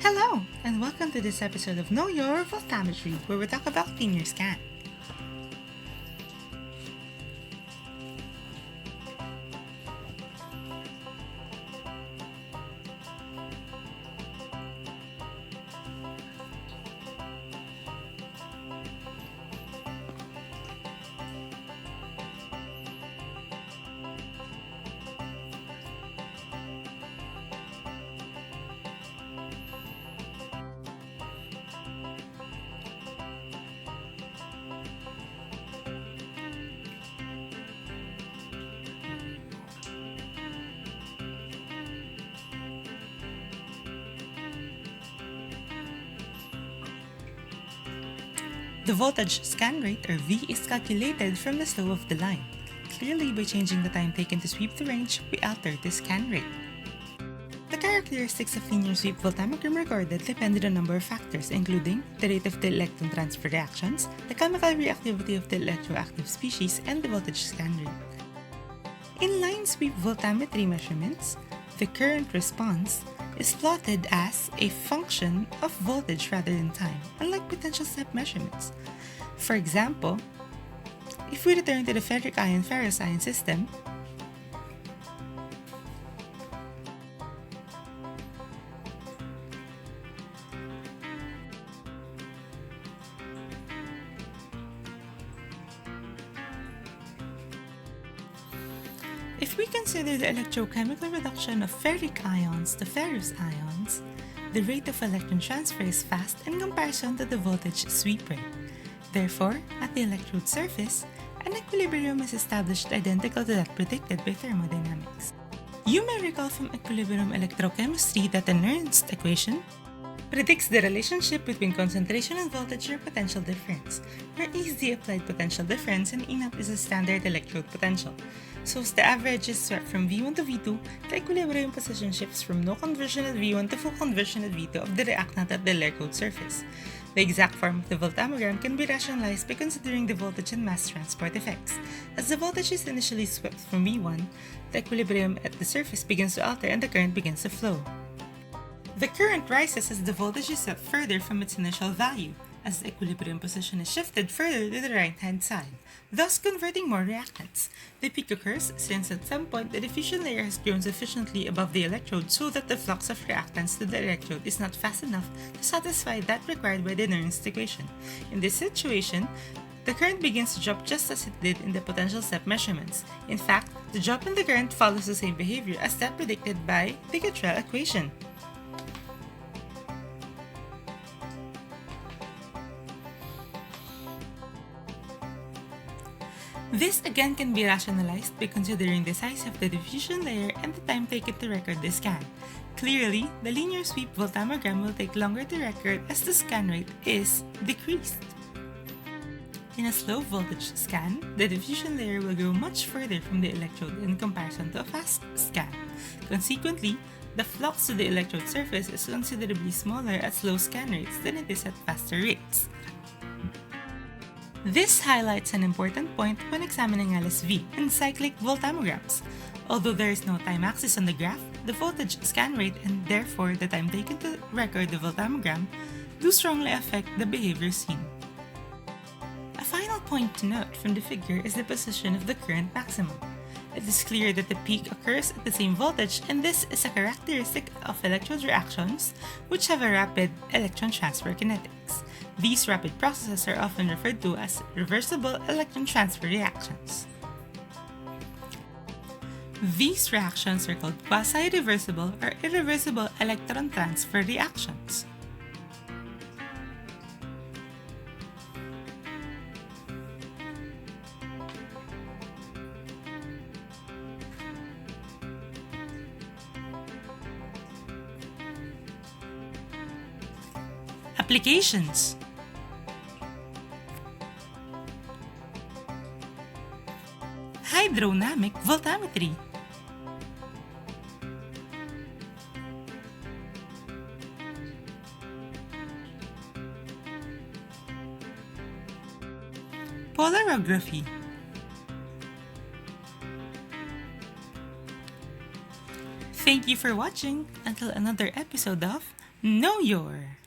Hello, and welcome to this episode of Know Your Voltammetry, where we talk about linear scan. The voltage scan rate, or V, is calculated from the slope of the line. Clearly, by changing the time taken to sweep the range, we alter the scan rate. The characteristics of linear sweep voltammogram recorded depended on a number of factors, including the rate of the electron transfer reactions, the chemical reactivity of the electroactive species, and the voltage scan rate. In line sweep voltammetry measurements, the current response is plotted as a function of voltage rather than time, unlike potential step measurements. For example, if we return to the ferric ion-ferrous ion system, if we consider the electrochemical reduction of ferric ions to ferrous ions, the rate of electron transfer is fast in comparison to the voltage sweep rate. Therefore, at the electrode surface, an equilibrium is established identical to that predicted by thermodynamics. You may recall from equilibrium electrochemistry that the Nernst equation predicts the relationship between concentration and voltage or potential difference, where E is the applied potential difference and E0 is the standard electrode potential. So as the average is swept from V1 to V2, the equilibrium position shifts from no conversion at V1 to full conversion at V2 of the reactant at the electrode surface. The exact form of the voltammogram can be rationalized by considering the voltage and mass transport effects. As the voltage is initially swept from V1, the equilibrium at the surface begins to alter and the current begins to flow. The current rises as the voltage is set further from its initial value, as the equilibrium position is shifted further to the right-hand side, thus converting more reactants. The peak occurs since at some point the diffusion layer has grown sufficiently above the electrode so that the flux of reactants to the electrode is not fast enough to satisfy that required by the Nernst equation. In this situation, the current begins to drop just as it did in the potential step measurements. In fact, the drop in the current follows the same behavior as that predicted by the Cottrell equation. This again can be rationalized by considering the size of the diffusion layer and the time taken to record the scan. Clearly, the linear sweep voltammogram will take longer to record as the scan rate is decreased. In a slow voltage scan, the diffusion layer will grow much further from the electrode in comparison to a fast scan. Consequently, the flux to the electrode surface is considerably smaller at slow scan rates than it is at faster rates. This highlights an important point when examining LSV and cyclic voltammograms. Although there is no time axis on the graph, the voltage scan rate and therefore the time taken to record the voltammogram do strongly affect the behavior seen. A final point to note from the figure is the position of the current maximum. It is clear that the peak occurs at the same voltage, and this is a characteristic of electrode reactions which have a rapid electron transfer kinetics. These rapid processes are often referred to as reversible electron transfer reactions. These reactions are called quasi-reversible or irreversible electron transfer reactions. Applications. Hydrodynamic voltammetry. Polarography. Thank you for watching. Until another episode of Know your.